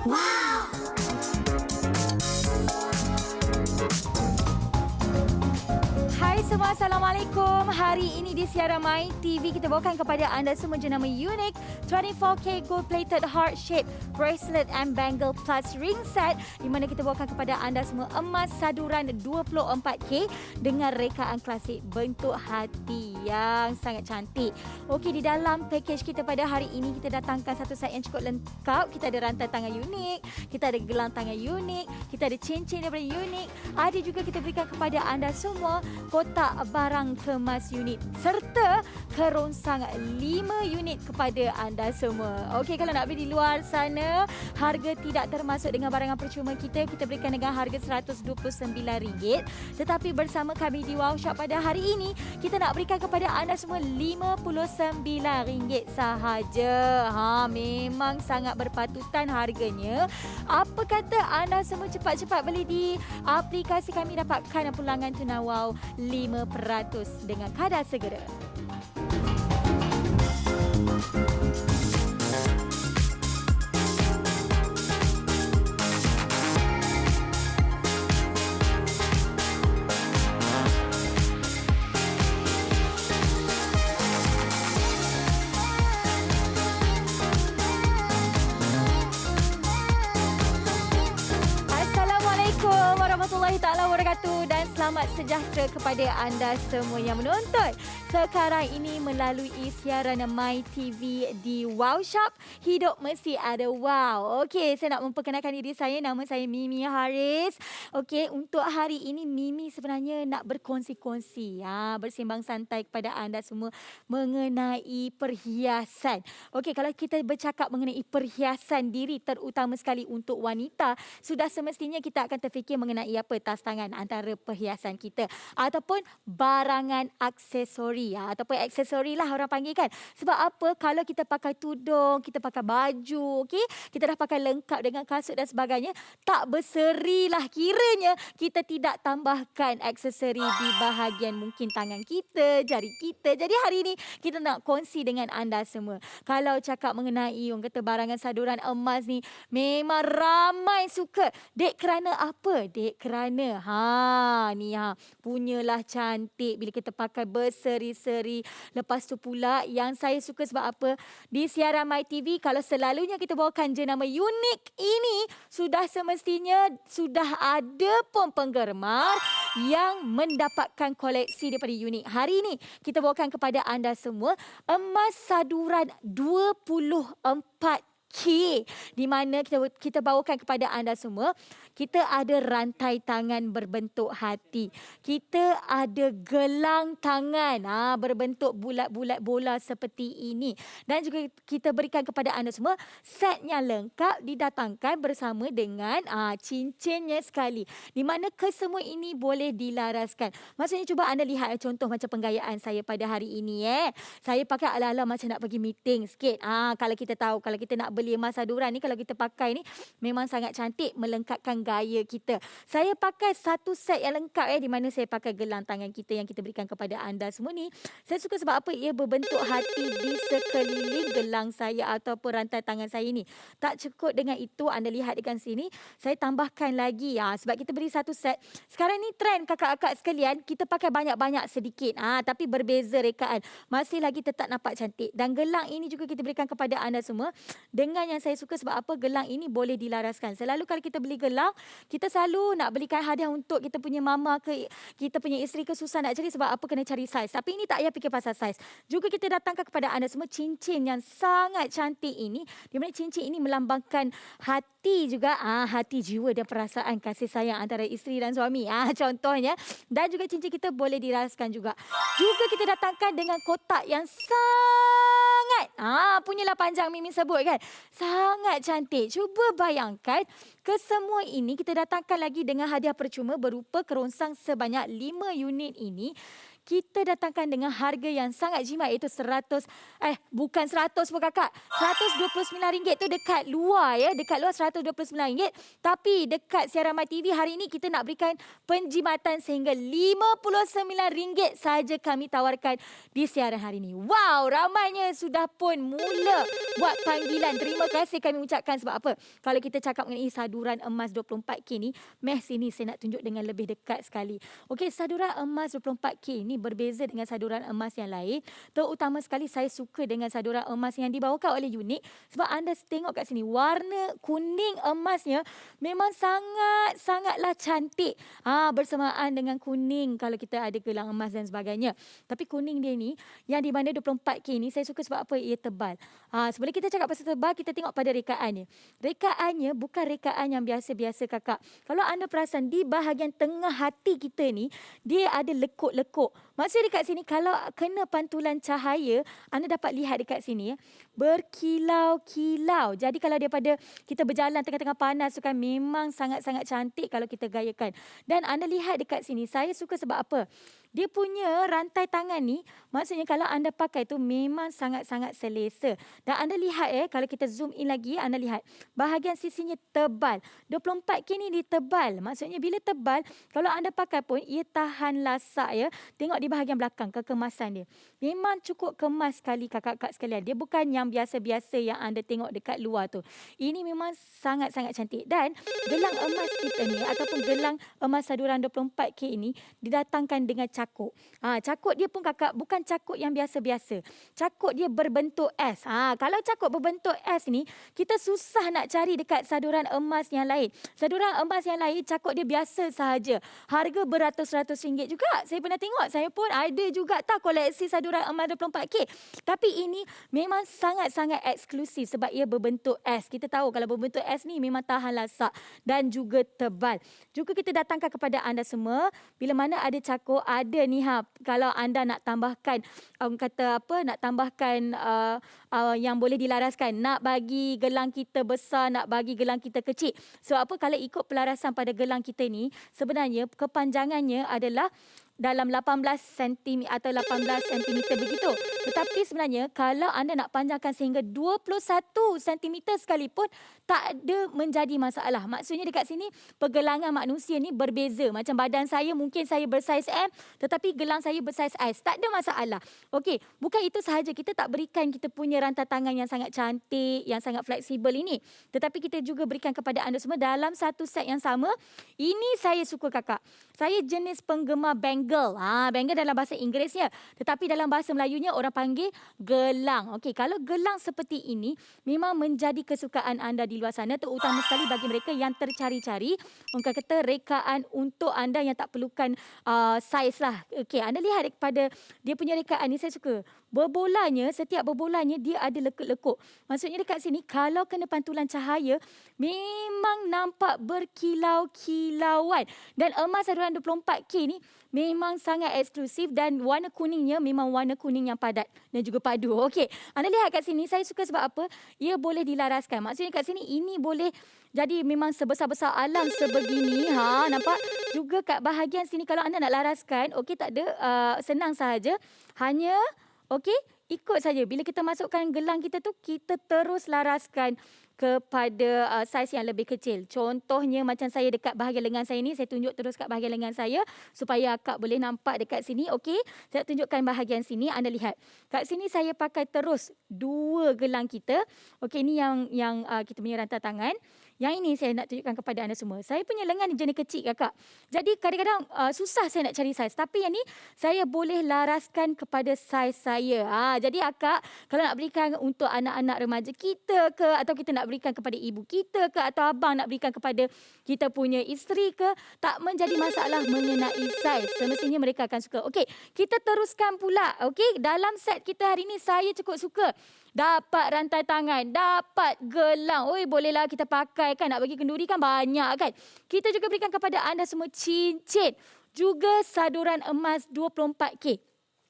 Wow! Hai semua, Assalamualaikum. Hari ini di siaran My TV kita bawakan kepada anda semua jenama unik 24K gold plated heart shape bracelet and bangle plus ring set, di mana kita bawakan kepada anda semua emas saduran 24K dengan rekaan klasik bentuk hati yang sangat cantik. Okey, di dalam package kita pada hari ini kita datangkan satu set yang cukup lengkap. Kita ada rantai tangan unik, kita ada gelang tangan unik, kita ada cincin daripada unik. Ada juga kita berikan kepada anda semua kotak barang kemas unit serta kerongsang 5 unit kepada anda semua. Okey, kalau nak beli di luar sana, harga tidak termasuk dengan barangan percuma kita berikan dengan harga RM129. Tetapi bersama kami di Wow Shop pada hari ini, kita nak berikan kepada anda semua RM59 sahaja. Memang sangat berpatutan harganya. Apa kata anda semua cepat-cepat beli di aplikasi kami, dapatkan pulangan tunai Wow 5% dengan kadar segera. Assalamualaikum warahmatullahi taala wabarakatuh dan selamat sejahtera kepada anda semua yang menonton sekarang ini melalui siaran My TV di Wow Shop. Hidup mesti ada wow. Okey, saya nak memperkenalkan diri saya. Nama saya Mimi Haris. Okey, untuk hari ini Mimi sebenarnya nak berkongsi-kongsi, bersembang santai kepada anda semua mengenai perhiasan. Okey, kalau kita bercakap mengenai perhiasan diri, terutama sekali untuk wanita, sudah semestinya kita akan terfikir mengenai apa, tas tangan antara perhiasan kita ataupun barangan aksesori, ataupun aksesori lah orang panggil kan. Sebab apa? Kalau kita pakai tudung, kita pakai baju, okey, kita dah pakai lengkap dengan kasut dan sebagainya, tak berseri lah kiranya kita tidak tambahkan aksesori di bahagian mungkin tangan kita, jari kita. Jadi hari ini kita nak kongsi dengan anda semua. Kalau cakap mengenai orang kata barangan saduran emas ni, memang ramai suka. Dek kerana apa? Dek kerana punyalah cantik bila kita pakai berseri-seri. Lepas tu pula yang saya suka sebab apa? Di siaran My TV, kalau selalunya kita bawakan jenama unik ini, sudah semestinya sudah ada pun penggemar yang mendapatkan koleksi daripada unik. Hari ini kita bawakan kepada anda semua emas saduran 24K, di mana kita bawakan kepada anda semua, kita ada rantai tangan berbentuk hati, kita ada gelang tangan berbentuk bulat-bulat bola seperti ini, dan juga kita berikan kepada anda semua setnya lengkap didatangkan bersama dengan cincinnya sekali, di mana kesemua ini boleh dilaraskan. Maksudnya cuba anda lihat contoh macam penggayaan saya pada hari ini. Saya pakai ala-ala macam nak pergi meeting sikit. Kalau kita tahu, kalau kita nak beli emas saduran ni, kalau kita pakai ni memang sangat cantik, melengkapkan gaya kita. Saya pakai satu set yang lengkap di mana saya pakai gelang tangan kita yang kita berikan kepada anda semua ni. Saya suka sebab apa? Ia berbentuk hati di sekeliling gelang saya ataupun rantai tangan saya ni. Tak cukup dengan itu, anda lihat dekat sini, saya tambahkan lagi sebab kita beri satu set. Sekarang ni trend kakak-kakak sekalian, kita pakai banyak-banyak sedikit tapi berbeza rekaan. Masih lagi tetap nampak cantik. Dan gelang ini juga kita berikan kepada anda semua dengan yang saya suka sebab apa? Gelang ini boleh dilaraskan. Selalu kalau kita beli gelang, kita selalu nak belikan hadiah untuk kita punya mama ke kita punya isteri ke, susah nak cari sebab apa? Kena cari saiz. Tapi ini tak payah fikir pasal saiz. Juga kita datangkan kepada anda semua cincin yang sangat cantik ini, di mana cincin ini melambangkan hati juga, hati, jiwa dan perasaan kasih sayang antara isteri dan suami. Contohnya. Dan juga cincin kita boleh diraskan juga. Juga kita datangkan dengan kotak yang sangat punyalah panjang Mimi sebut kan. Sangat cantik. Cuba bayangkan, kesemua ini kita datangkan lagi dengan hadiah percuma berupa kerongsang sebanyak 5 unit ini. kita datangkan dengan harga yang sangat jimat, iaitu bukan 100 pun kakak. RM129 tu dekat luar ya, dekat luar RM129. Tapi dekat siaran MyTV hari ini kita nak berikan penjimatan sehingga RM59 saja kami tawarkan di siaran hari ini. Wow, ramainya sudah pun mula buat panggilan. Terima kasih kami ucapkan sebab apa? Kalau kita cakap mengenai saduran emas 24K ni, sini saya nak tunjuk dengan lebih dekat sekali. Okey, saduran emas 24K ni berbeza dengan saduran emas yang lain. Terutama sekali saya suka dengan saduran emas yang dibawakan oleh Unique sebab anda tengok kat sini warna kuning emasnya memang sangatlah cantik. Bersamaan dengan kuning kalau kita ada gelang emas dan sebagainya. Tapi kuning dia ni yang di mana 24K ni saya suka sebab apa? Ia tebal. Sebelum kita cakap pasal tebal, kita tengok pada rekaannya. Rekaannya bukan rekaan yang biasa-biasa kakak. Kalau anda perasan di bahagian tengah hati kita ni, dia ada lekuk-lekuk. Maksudnya dekat sini kalau kena pantulan cahaya, anda dapat lihat dekat sini ya, berkilau-kilau. Jadi kalau daripada kita berjalan tengah-tengah panas tu kan memang sangat-sangat cantik kalau kita gayakan. Dan anda lihat dekat sini, saya suka sebab apa? Dia punya rantai tangan ni, maksudnya kalau anda pakai tu memang sangat-sangat selesa. Dan anda lihat kalau kita zoom in lagi, anda lihat bahagian sisinya tebal. 24K ni dia tebal. Maksudnya bila tebal, kalau anda pakai pun ia tahan lasak ya. Tengok di bahagian belakang kekemasan dia. Memang cukup kemas sekali kakak-kakak sekalian. Dia bukan yang biasa-biasa yang anda tengok dekat luar tu. Ini memang sangat-sangat cantik. Dan gelang emas kita ni ataupun gelang emas saduran 24K ini didatangkan dengan cakuk. Cakuk dia pun kakak bukan cakuk yang biasa-biasa. Cakuk dia berbentuk S. Kalau cakuk berbentuk S ni, kita susah nak cari dekat saduran emas yang lain. Saduran emas yang lain cakuk dia biasa sahaja. Harga beratus-ratus ringgit juga. Saya pernah tengok. Saya pun ada juga koleksi saduran emas 24K. Tapi ini memang sangat-sangat eksklusif sebab ia berbentuk S. Kita tahu kalau berbentuk S ni memang tahan lasak dan juga tebal. Juga kita datangkan kepada anda semua, bila mana ada cakuk, ada ni kalau anda nak tambahkan nak tambahkan yang boleh dilaraskan, nak bagi gelang kita besar, nak bagi gelang kita kecil. Sebab apa? Kalau ikut pelarasan pada gelang kita ni, sebenarnya kepanjangannya adalah dalam 18 cm atau 18 cm begitu. Tetapi sebenarnya kalau anda nak panjangkan sehingga 21 cm sekalipun tak ada menjadi masalah. Maksudnya dekat sini pergelangan manusia ni berbeza. Macam badan saya mungkin saya bersaiz M tetapi gelang saya bersaiz S. Tak ada masalah. Okey, bukan itu sahaja, kita tak berikan kita punya rantai tangan yang sangat cantik, yang sangat fleksibel ini. Tetapi kita juga berikan kepada anda semua dalam satu set yang sama. Ini saya suka kakak. Saya jenis penggemar bangle. Bangle dalam bahasa Inggerisnya. Tetapi dalam bahasa Melayunya orang panggil gelang. Okey, kalau gelang seperti ini memang menjadi kesukaan anda di luar sana, terutama sekali bagi mereka yang tercari-cari. Orang kata rekaan untuk anda yang tak perlukan saiz lah. Okey, anda lihat pada dia punya rekaan ni saya suka. Setiap berbolanya dia ada lekuk-lekuk. Maksudnya dekat sini kalau kena pantulan cahaya memang nampak berkilau-kilauan. Dan emas saduran 24K ni memang sangat eksklusif dan warna kuningnya memang warna kuning yang padat dan juga padu. Okey, anda lihat kat sini saya suka sebab apa? Ia boleh dilaraskan. Maksudnya kat sini ini boleh jadi memang sebesar-besar alam sebegini. Nampak? Juga kat bahagian sini kalau anda nak laraskan, okey, tak ada, senang sahaja. Hanya okey, ikut saja. Bila kita masukkan gelang kita tu, kita terus laraskan kepada saiz yang lebih kecil. Contohnya macam saya dekat bahagian lengan saya ni, saya tunjuk terus kat bahagian lengan saya supaya akak boleh nampak dekat sini. Okey, saya tunjukkan bahagian sini, anda lihat. Kat sini saya pakai terus dua gelang kita. Okey, ini yang kita punya rantai tangan. Yang ini saya nak tunjukkan kepada anda semua. Saya punya lengan ni jenis kecil kakak. Jadi kadang-kadang susah saya nak cari saiz. Tapi yang ni saya boleh laraskan kepada saiz saya. Jadi akak kalau nak berikan untuk anak-anak remaja kita ke, atau kita nak berikan kepada ibu kita ke, atau abang nak berikan kepada kita punya isteri ke, tak menjadi masalah mengenai saiz. Semestinya mereka akan suka. Okey, kita teruskan pula. Okey, dalam set kita hari ini saya cukup suka. Dapat rantai tangan, dapat gelang. Bolehlah kita pakai kan, nak bagi kenduri kan banyak kan. Kita juga berikan kepada anda semua cincin. Juga saduran emas 24K.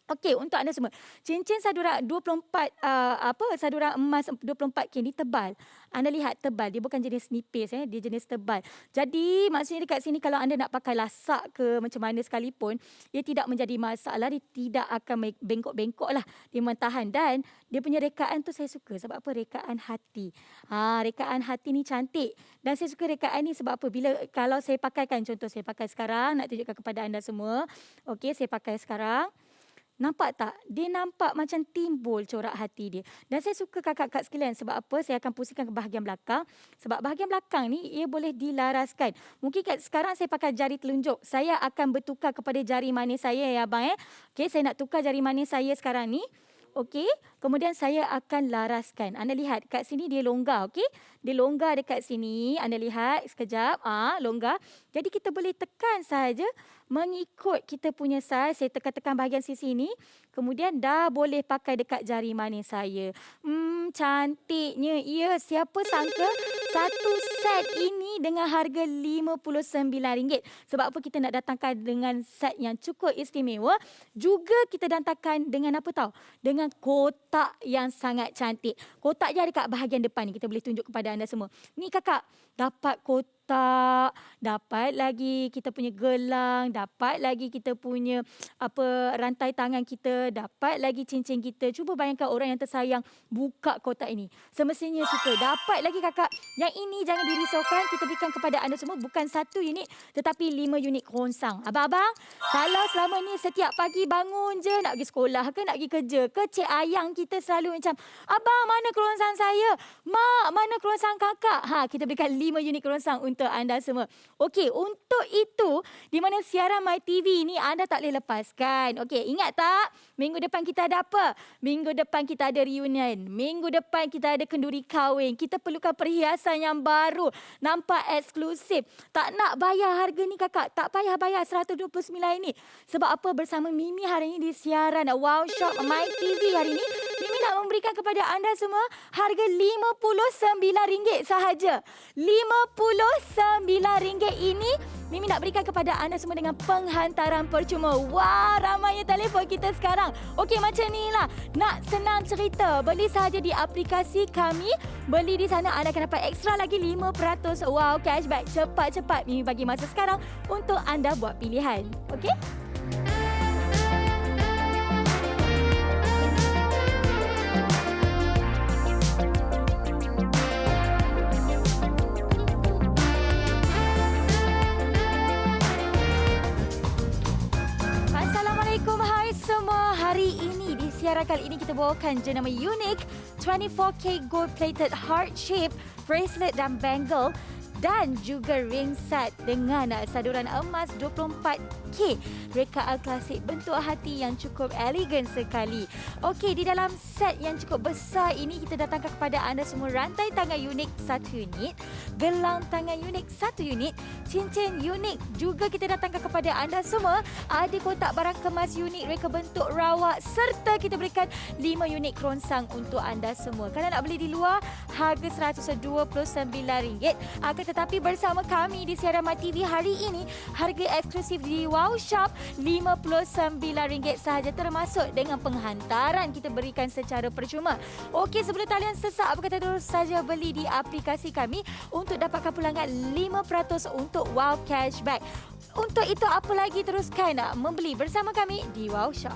Okey, untuk anda semua. Cincin sadura 24 sadura emas 24K ni tebal. Anda lihat tebal, dia bukan jenis nipis dia jenis tebal. Jadi maksudnya dekat sini kalau anda nak pakai lasak ke macam mana sekalipun, ia tidak menjadi masalah, dia tidak akan bengkok-bengkok lah. Dia tahan dan dia punya rekaan tu saya suka sebab apa? Rekaan hati. Rekaan hati ni cantik dan saya suka rekaan ni sebab apa? Bila kalau saya pakaikan, contoh saya pakai sekarang nak tunjukkan kepada anda semua. Okey, saya pakai sekarang. Nampak tak? Dia nampak macam timbul corak hati dia. Dan saya suka kakak-kakak sekalian sebab apa? Saya akan pusingkan ke bahagian belakang. Sebab bahagian belakang ni ia boleh dilaraskan. Mungkin sekarang saya pakai jari telunjuk. Saya akan bertukar kepada jari manis saya ya abang . Okey, saya nak tukar jari manis saya sekarang ni. Okey, kemudian saya akan laraskan. Anda lihat kat sini dia longgar, okey? Dia longgar dekat sini. Anda lihat sekejap, longgar. Jadi kita boleh tekan saja mengikut kita punya saiz. Saya tekan-tekan bahagian sisi ni. Kemudian dah boleh pakai dekat jari manis saya. Cantiknya. Ya, siapa sangka satu set ini dengan harga RM59. Sebab apa kita nak datangkan dengan set yang cukup istimewa. Juga kita datangkan dengan apa tahu? Dengan kotak yang sangat cantik. Kotak je ada kat bahagian depan ni. Kita boleh tunjuk kepada anda semua. Ni kakak, dapat kotak, dapat lagi kita punya gelang, dapat lagi kita punya rantai tangan kita, dapat lagi cincin kita. Cuba bayangkan orang yang tersayang buka kotak ini. Semestinya suka. Dapat lagi kakak. Yang ini jangan dirisaukan, kita berikan kepada anda semua bukan 1 unit tetapi 5 unit kerongsang. Abang-abang, kalau selama ni setiap pagi bangun je nak pergi sekolah ke nak pergi kerja ke, cik ayang kita selalu macam, abang mana kerongsang saya? Mak, mana kerongsang kakak? Kita berikan 5 unit kerongsang untuk anda semua. Okey, untuk itu di mana siaran MyTV ni anda tak boleh lepaskan. Okey, ingat tak? Minggu depan kita ada apa? Minggu depan kita ada reunion. Minggu depan kita ada kenduri kahwin. Kita perlukan perhiasan yang baru. Nampak eksklusif. Tak nak bayar harga ni kakak. Tak payah bayar 129 ini. Sebab apa? Bersama Mimi hari ini di siaran Wow Shop MyTV hari ini. Mimi nak memberikan kepada anda semua harga RM59 sahaja. RM59 ini Mimi nak berikan kepada anda semua dengan penghantaran percuma. Wah, ramainya telefon kita sekarang. Okey, macam ni lah. Nak senang cerita, beli sahaja di aplikasi kami. Beli di sana anda akan dapat ekstra lagi 5% wow cashback. Cepat-cepat Mimi bagi masa sekarang untuk anda buat pilihan. Okey? Assalamualaikum, hai semua. Hari ini di siaran kali ini kita bawakan jenama unik 24K gold plated heart shape bracelet dan bangle dan juga ring set dengan saduran emas 24K. Rekaan klasik bentuk hati yang cukup elegan sekali. Okey, di dalam set yang cukup besar ini kita datangkan kepada anda semua rantai tangan unik 1 unit, gelang tangan unik 1 unit, cincin unik juga kita datangkan kepada anda semua. Ada kotak barang kemas unik reka bentuk rawak serta kita berikan 5 unit kerongsang untuk anda semua. Kalau nak beli di luar harga RM129. Akan tetapi bersama kami di siaran MyTV hari ini harga eksklusif di Wow Shop RM59 sahaja termasuk dengan penghantaran kita berikan secara percuma. Okey, sebelum talian sesak apa kata terus saja beli di aplikasi kami untuk dapatkan pulangan 5% untuk wow cashback. Untuk itu apa lagi, teruskan membeli bersama kami di Wow Shop.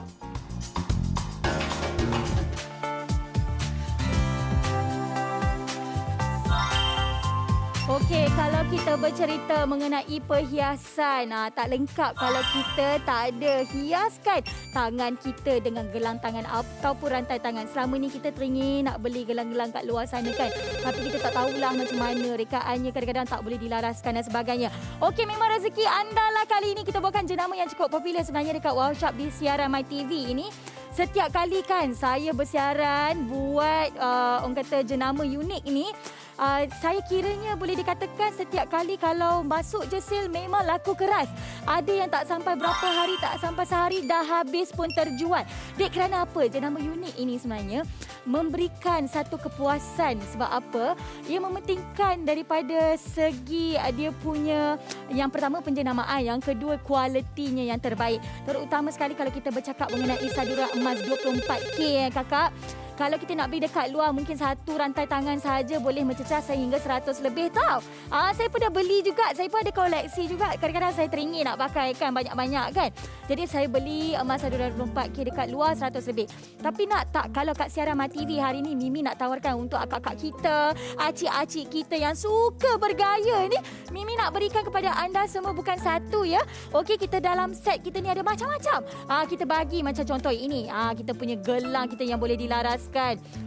Okey, kalau kita bercerita mengenai perhiasan, tak lengkap kalau kita tak ada hiaskan tangan kita dengan gelang tangan ataupun rantai tangan. Selama ni kita teringin nak beli gelang-gelang kat luar sana kan. Tapi kita tak tahulah macam mana rekaannya, kadang-kadang tak boleh dilaraskan dan sebagainya. Okey, memang rezeki anda lah kali ini. Kita bawakan jenama yang cukup popular sebenarnya dekat Wow Shop di siaran MyTV ini. Setiap kali kan saya bersiaran buat orang kata jenama unik ni, Saya kiranya boleh dikatakan setiap kali kalau masuk je sale memang laku keras. Ada yang tak sampai berapa hari, tak sampai sehari dah habis pun terjual. Dek, kerana apa? Jenama unik ini sebenarnya memberikan satu kepuasan. Sebab apa? Ia mementingkan daripada segi dia punya, yang pertama penjenamaan, yang kedua kualitinya yang terbaik. Terutama sekali kalau kita bercakap mengenai saduran emas 24K kakak. Kalau kita nak beli dekat luar, mungkin satu rantai tangan saja boleh mencecah sehingga 100 lebih tau. Saya pun dah beli juga. Saya pun ada koleksi juga. Kadang-kadang saya teringin nak pakai kan, banyak-banyak kan. Jadi saya beli emas saduran 24K dekat luar 100 lebih. Tapi nak tak, kalau kat siaran MyTV hari ni, Mimi nak tawarkan untuk akak-akak kita, acik-acik kita yang suka bergaya ni, Mimi nak berikan kepada anda semua bukan satu ya. Okey, kita dalam set kita ni ada macam-macam. Kita bagi macam contoh ini. Kita punya gelang kita yang boleh dilaras.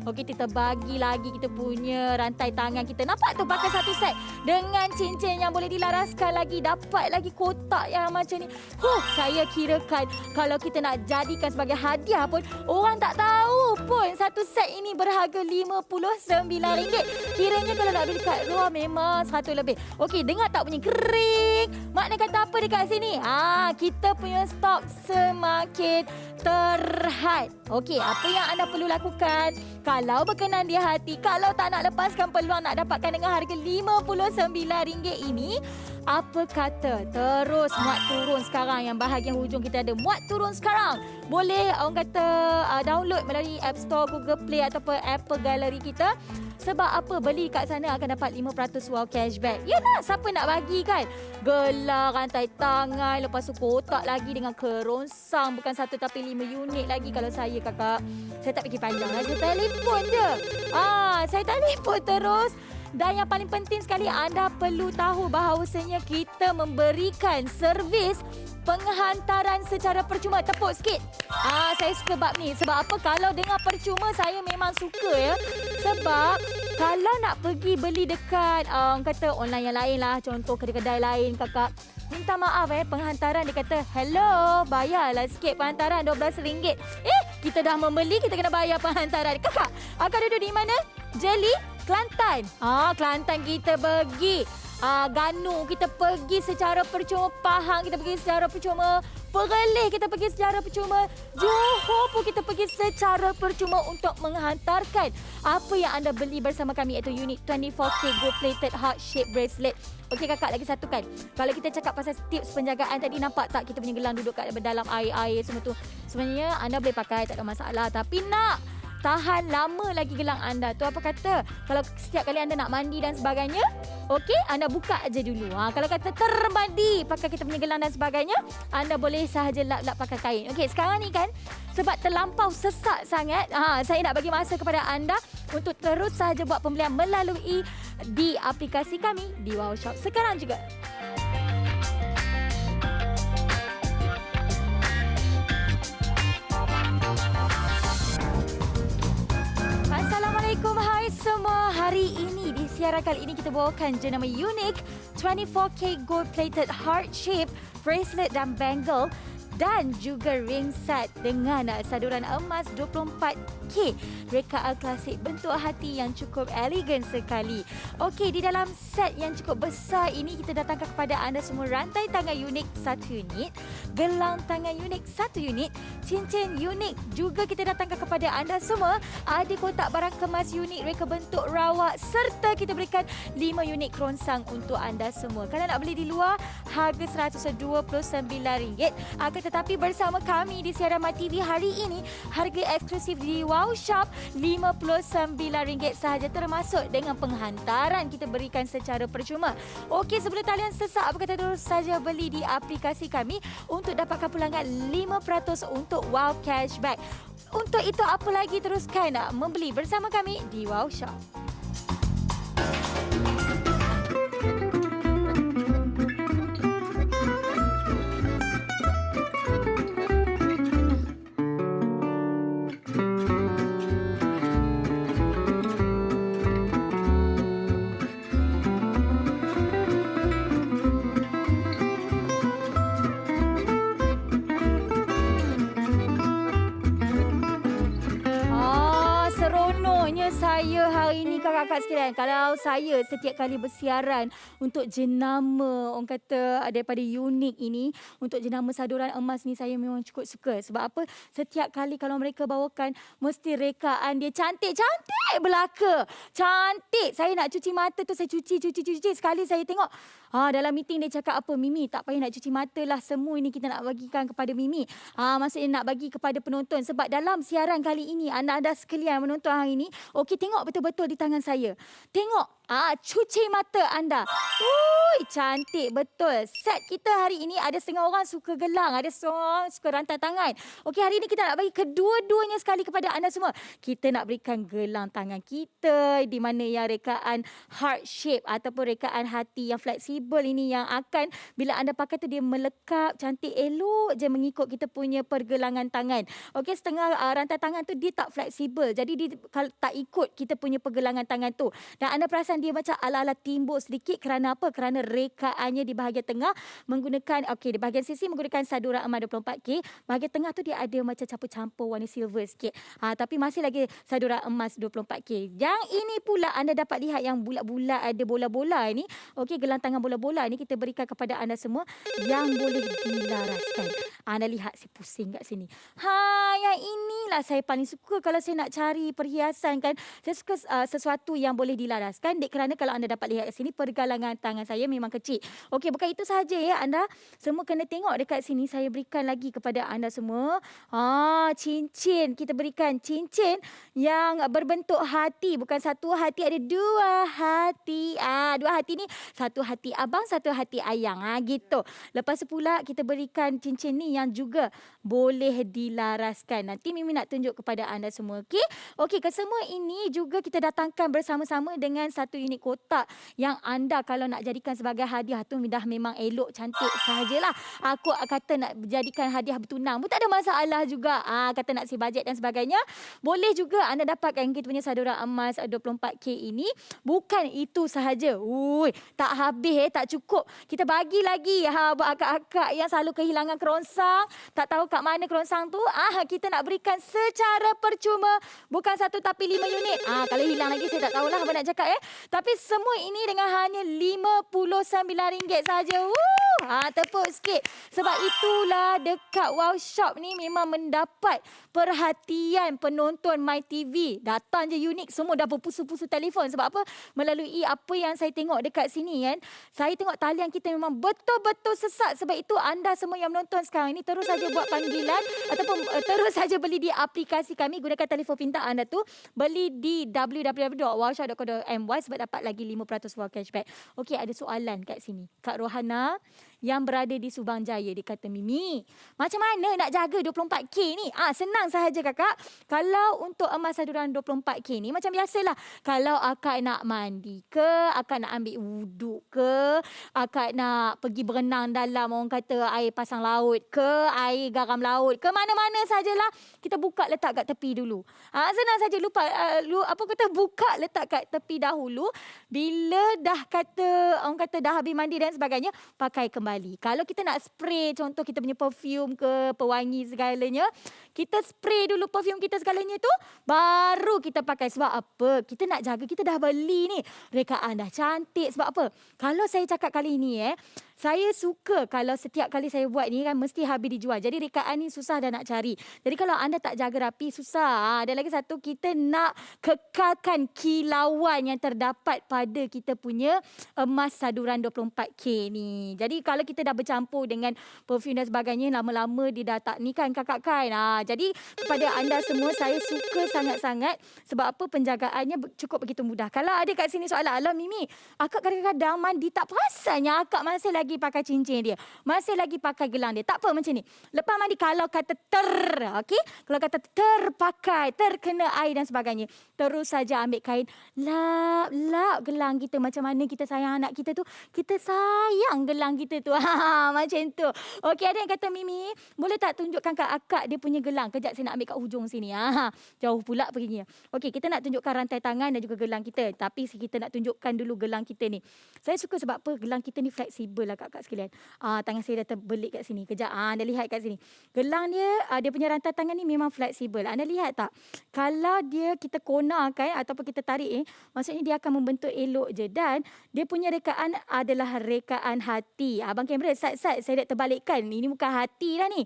Okey, kita bagi lagi kita punya rantai tangan kita. Nampak tu, pakai satu set dengan cincin yang boleh dilaraskan lagi. Dapat lagi kotak yang macam ni. Saya kirakan kalau kita nak jadikan sebagai hadiah pun, orang tak tahu pun satu set ini berharga RM59. Kiranya kalau nak beli kat luar memang 100 lebih. Okey, dengar tak bunyi kering? Makna kata apa dekat sini? Kita punya stok semakin terhad. Okey, apa yang anda perlu lakukan? Kalau berkenan di hati, kalau tak nak lepaskan peluang nak dapatkan dengan harga RM59 ini, apa kata terus muat turun sekarang. Yang bahagian hujung kita ada muat turun sekarang. Boleh orang kata download melalui App Store, Google Play ataupun Apple Gallery kita. Sebab apa? Beli kat sana akan dapat 5% wow cashback. Yalah, siapa nak bagi kan? Gelar, rantai tangan, lepas tu kotak lagi dengan kerongsang. Bukan satu tapi 5 unit lagi kalau saya kakak. Saya tak fikir panjang lah. Saya telefon je. Saya telefon terus. Dan yang paling penting sekali, anda perlu tahu bahawasanya kita memberikan servis penghantaran secara percuma. Tepuk sikit. Saya suka bab ni. Sebab apa? Kalau dengar percuma, saya memang suka ya. Sebab kalau nak pergi beli dekat kata online yang lain lah, contoh kedai-kedai lain kakak, minta maaf penghantaran dia kata, hello, bayarlah sikit penghantaran RM12. Kita dah membeli, kita kena bayar penghantaran. Kakak, akak duduk di mana? Jeli, Kelantan. Kelantan kita pergi. Ganu kita pergi secara percuma, Pahang kita pergi secara percuma, Perlis kita pergi secara percuma, Johor pun kita pergi secara percuma untuk menghantarkan apa yang anda beli bersama kami, iaitu unit 24K gold plated heart shape bracelet. Okey kakak, lagi satu kan. Kalau kita cakap pasal tips penjagaan tadi, nampak tak kita punya gelang duduk kat dalam air-air semua tu. Sebenarnya anda boleh pakai, tak ada masalah. Tapi nak tahan lama lagi gelang anda tu, apa kata kalau setiap kali anda nak mandi dan sebagainya, okey, anda buka aja dulu. Kalau kata termandi pakai kita punya gelang dan sebagainya, anda boleh sahaja lap-lap pakai kain. Okey, sekarang ni kan sebab terlampau sesak sangat, saya nak bagi masa kepada anda untuk terus sahaja buat pembelian melalui di aplikasi kami di Wow Shop sekarang juga. Assalamualaikum, hai semua. Hari ini di siaran kali ini kita bawakan jenama unik 24K gold plated heart shape bracelet dan bangle dan juga ring set dengan saduran emas 24K reka klasik bentuk hati yang cukup elegan sekali. Okey, di dalam set yang cukup besar ini kita datangkan kepada anda semua rantai tangan unik 1 unit, gelang tangan unik 1 unit, cincin unik juga kita datangkan kepada anda semua. Ada kotak barang kemas unik reka bentuk rawak serta kita berikan 5 unit kerongsang untuk anda semua. Kalau nak beli di luar harga RM129. Tetapi bersama kami di siaran MyTV hari ini, harga eksklusif di Wow Shop RM59 sahaja, termasuk dengan penghantaran kita berikan secara percuma. Okey, sebelum talian sesak, apa kata terus saja beli di aplikasi kami untuk dapatkan pulangan 5% untuk Wow Cashback. Untuk itu apa lagi, teruskan membeli bersama kami di Wow Shop. Saya hari ini kakak-kakak sekalian, kalau saya setiap kali bersiaran untuk jenama orang kata daripada Unik ini, untuk jenama saduran emas ni saya memang cukup suka. Sebab apa? Setiap kali kalau mereka bawakan, mesti rekaan dia cantik-cantik belaka. Cantik. Saya nak cuci mata tu, saya cuci. Sekali saya tengok, dalam meeting dia cakap apa? Mimi, tak payah nak cuci mata lah. Semua ini kita nak bagikan kepada Mimi. Maksudnya nak bagi kepada penonton. Sebab dalam siaran kali ini, anda sekalian menonton hari ini, okey, tengok betul-betul di tangan saya. Tengok. Cuci mata anda. Cantik betul. Set kita hari ini ada setengah orang suka gelang, ada setengah orang suka rantai tangan. Okey, hari ini kita nak bagi kedua-duanya sekali kepada anda semua. Kita nak berikan gelang tangan kita di mana yang rekaan heart shape ataupun rekaan hati yang fleksibel ini yang akan bila anda pakai tu dia melekap cantik elok je mengikut kita punya pergelangan tangan. Okey, setengah rantai tangan tu dia tak fleksibel. Jadi dia tak ikut kita punya pergelangan tangan tu. Dan anda perasan dia macam ala-ala timbul sedikit kerana apa? Kerana rekaannya di bahagian tengah menggunakan, di bahagian sisi menggunakan saduran emas 24K. Bahagian tengah tu dia ada macam campur-campur warna silver sikit. Tapi masih lagi saduran emas 24K. Yang ini pula anda dapat lihat yang bulat-bulat ada bola-bola ini. Okey, gelang tangan bola-bola ini kita berikan kepada anda semua yang boleh dilaraskan. Anda lihat saya pusing kat sini. Yang inilah saya paling suka kalau saya nak cari perhiasan kan. Saya suka sesuatu yang boleh dilaraskan. Kerana kalau anda dapat lihat kat sini, pergelangan tangan saya memang kecil. Okey, bukan itu sahaja ya. Anda semua kena tengok dekat sini. Saya berikan lagi kepada anda semua. Cincin. Kita berikan cincin yang berbentuk hati. Bukan satu hati, ada dua hati. Dua hati ni, satu hati abang, satu hati ayang. Gitu. Lepas tu pula kita berikan cincin ni yang juga boleh dilaraskan. Nanti Mimi nak tunjuk kepada anda semua. Okey, kesemua ini juga kita datangkan bersama-sama dengan satu unit kotak yang anda kalau nak jadikan sebagai hadiah tu dah memang elok, cantik sahajalah. Aku kata nak jadikan hadiah bertunang pun tak ada masalah juga. Kata nak si bajet dan sebagainya. Boleh juga anda dapatkan kita punya saduran emas 24K ini. Bukan itu sahaja. Tak habis tak cukup. Kita bagi lagi buat akak-akak yang selalu kehilangan kerongsang. Tak tahu kat mana kerongsang tu. Kita nak berikan secara percuma. Bukan satu tapi 5 unit. Kalau hilang lagi saya tak tahulah apa nak cakap. Tapi semua ini dengan hanya RM59 saja. Tepuk sikit. Sebab itulah dekat Wow Shop ni memang mendapat perhatian penonton MyTV. Datang je Unik semua dah berpusu-pusu telefon. Sebab apa? Melalui apa yang saya tengok dekat sini kan. Saya tengok talian kita memang betul-betul sesat. Sebab itu anda semua yang menonton sekarang ni terus saja buat panggilan ataupun terus saja beli di aplikasi kami. Gunakan telefon pintar anda tu. Beli di www.wowshop.com.my sebab dapat lagi 5% wow cashback. Okey, ada soalan kat sini. Kak Rohana yang berada di Subang Jaya, dia kata, Mimi, macam mana nak jaga 24K ni? Senang sahaja kakak. Kalau untuk emas saduran 24K ni, macam biasalah. Kalau akak nak mandi ke, akak nak ambil wuduk ke, akak nak pergi berenang dalam orang kata air pasang laut ke, air garam laut ke, mana-mana sajalah. Kita buka letak kat tepi dulu. Senang saja buka letak kat tepi dahulu. Bila dah orang kata dah habis mandi dan sebagainya, pakai kembali. Kalau kita nak spray, contoh kita punya perfume ke, pewangi segalanya, kita spray dulu perfume kita segalanya tu, baru kita pakai. Sebab apa? Kita nak jaga, kita dah beli ni. Rekaan dah cantik. Sebab apa? Kalau saya cakap kali ni, saya suka kalau setiap kali saya buat ni kan mesti habis dijual. Jadi rekaan ni susah dah nak cari. Jadi kalau anda tak jaga rapi, susah. Dan lagi satu, kita nak kekalkan kilauan yang terdapat pada kita punya emas saduran 24K ni. Jadi kalau kita dah bercampur dengan perfume dan sebagainya, lama-lama dia dah tak ni kan kakak kan. Jadi kepada anda semua, saya suka sangat-sangat. Sebab apa? Penjagaannya cukup begitu mudah. Kalau ada kat sini soalan, alah Mimi, akak kadang-kadang mandi tak perasannya akak masih lagi pakai cincin dia. Masih lagi pakai gelang dia. Tak apa macam ni. Lepas mandi kalau kata kalau kata terpakai, terkena air dan sebagainya, terus saja ambil kain, lap gelang kita. Macam mana kita sayang anak kita tu, kita sayang gelang kita tu. Macam tu. Okey, ada yang kata, Mimi, boleh tak tunjukkan kat akak dia punya gelang? Kejap saya nak ambil kat hujung sini. Jauh pula perginya. Okey, kita nak tunjukkan rantai tangan dan juga gelang kita. Tapi kita nak tunjukkan dulu gelang kita ni. Saya suka sebab apa? Gelang kita ni fleksibel lah kakak sekalian. Tangan saya dah terbelit kat sini. Kejap, anda lihat kat sini. Gelang dia, dia punya rantai tangan ni memang fleksibel. Anda lihat tak? Kalau kita konarkan ataupun kita tarik, maksudnya dia akan membentuk elok je. Dan dia punya rekaan adalah rekaan hati. Abang kamera, side-side saya dah terbalikkan. Ini bukan hati dah ni.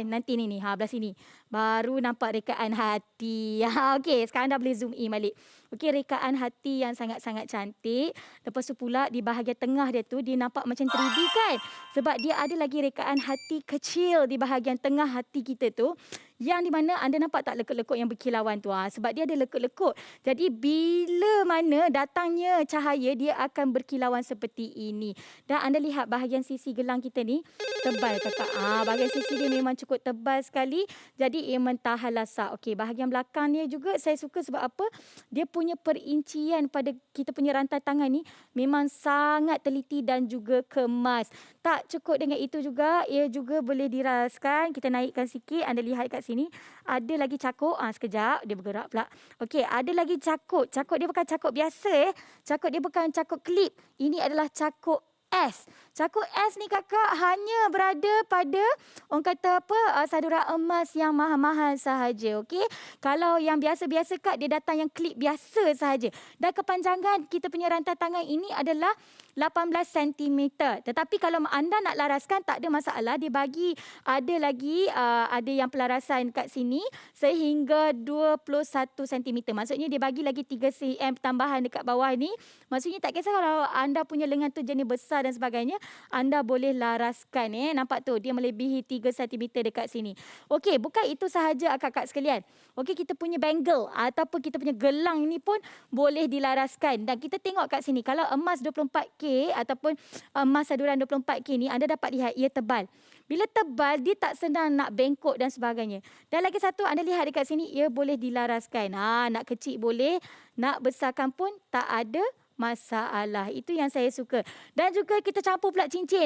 Nanti ni, belah sini. Baru nampak rekaan hati. Okey, sekarang dah boleh zoom in balik. Okey, rekaan hati yang sangat-sangat cantik. Lepas tu pula di bahagian tengah dia tu, dia nampak macam 3D kan? Sebab dia ada lagi rekaan hati kecil di bahagian tengah hati kita tu. Yang di mana anda nampak tak lekuk-lekuk yang berkilauan tu? Sebab dia ada lekuk-lekuk. Jadi bila mana datangnya cahaya, dia akan berkilauan seperti ini. Dan anda lihat bahagian sisi gelang kita ni, tebal kakak. Bahagian sisi dia memang cukup tebal sekali. Jadi ia mentahan lasak. Okey, bahagian belakang dia juga saya suka sebab apa? Dia punya perincian pada kita punya rantai tangan ni memang sangat teliti dan juga kemas. Tak cukup dengan itu juga, ia juga boleh diraskan. Kita naikkan sikit, anda lihat kat sini. Ada lagi cakuk. Sekejap, dia bergerak pula. Okey, ada lagi cakuk. Cakuk dia bukan cakuk biasa. Cakuk dia bukan cakuk klip. Ini adalah cakuk S. Cakuk S ni kakak hanya berada pada orang kata apa, saduran emas yang mahal-mahal sahaja. Okey, kalau yang biasa-biasa kak, dia datang yang klip biasa sahaja. Dan kepanjangan kita punya rantai tangan ini adalah 18 cm. Tetapi kalau anda nak laraskan, tak ada masalah. Dia bagi ada lagi ada yang pelarasan kat sini sehingga 21 cm. Maksudnya dia bagi lagi 3 cm tambahan dekat bawah ni. Maksudnya tak kisah kalau anda punya lengan tu jenis besar dan sebagainya, anda boleh laraskan. Nampak tu, dia melebihi 3 cm dekat sini. Okey, bukan itu sahaja kakak sekalian. Okey, kita punya bangle ataupun kita punya gelang ni pun boleh dilaraskan. Dan kita tengok kat sini, kalau emas 24K ataupun emas saduran 24K ni, anda dapat lihat ia tebal. Bila tebal, dia tak senang nak bengkok dan sebagainya. Dan lagi satu, anda lihat dekat sini, ia boleh dilaraskan. Nak kecil boleh, nak besarkan pun tak ada masalah. Itu yang saya suka. Dan juga kita campur pula cincin.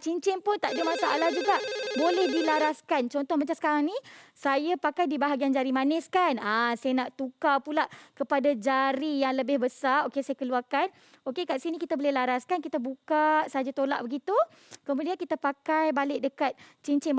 Cincin pun tak ada masalah juga. Boleh dilaraskan. Contoh macam sekarang ni, saya pakai di bahagian jari manis kan. Saya nak tukar pula kepada jari yang lebih besar. Okey, saya keluarkan. Okey, kat sini kita boleh laraskan. Kita buka saja tolak begitu. Kemudian kita pakai balik dekat cincin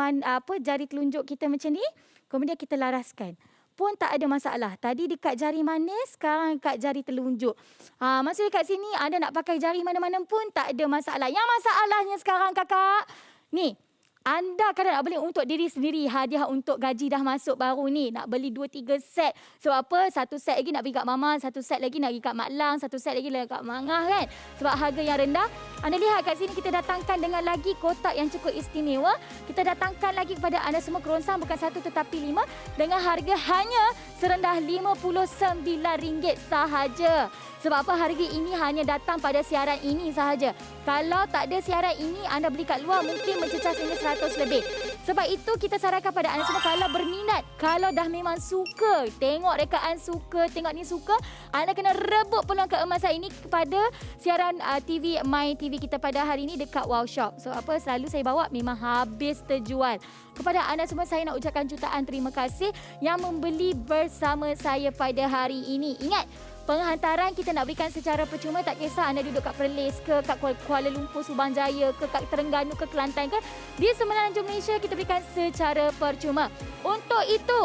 jari telunjuk kita macam ni. Kemudian kita laraskan. Pun tak ada masalah. Tadi dekat jari manis, sekarang dekat jari telunjuk. Maksudnya kat sini anda nak pakai jari mana-mana pun tak ada masalah. Yang masalahnya sekarang kakak, ni, anda kadang nak beli untuk diri sendiri, hadiah untuk gaji dah masuk baru ni. Nak beli 2-3 set. Sebab apa? Satu set lagi nak pergi kat mama, satu set lagi nak pergi kat Mak Lang, satu set lagi nak kat Mak Ngah kan. Sebab harga yang rendah. Anda lihat kat sini kita datangkan dengan lagi kotak yang cukup istimewa. Kita datangkan lagi kepada anda semua kerongsang bukan satu tetapi 5 dengan harga hanya serendah RM59 sahaja. Sebab apa? Harga ini hanya datang pada siaran ini sahaja. Kalau tak ada siaran ini, anda beli kat luar mungkin mencecah sehingga 100 lebih. Sebab itu kita sarankan pada anda semua, kalau berminat, kalau dah memang suka, tengok rekaan suka, tengok ni suka, anda kena rebut peluang keemasan ini kepada siaran TV My TV kita pada hari ini dekat Wow Shop. Sebab apa? Selalu saya bawa memang habis terjual. Kepada anda semua, saya nak ucapkan jutaan terima kasih yang membeli bersama saya pada hari ini. Ingat, penghantaran kita nak berikan secara percuma, tak kisah anda duduk kat Perlis ke, kat Kuala Lumpur, Subang Jaya ke, kat Terengganu ke, Kelantan ke, di semenanjung Malaysia kita berikan secara percuma. Untuk itu,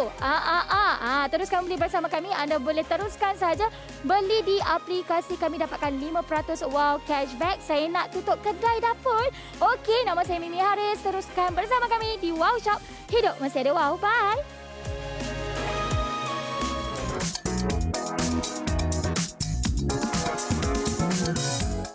teruskan beli bersama kami. Anda boleh teruskan saja beli di aplikasi kami, dapatkan 5% wow cashback. Saya nak tutup kedai dah pun. Okey, nama saya Mimi Haris. Teruskan bersama kami di Wow Shop. Hidup masih ada wow. Bye.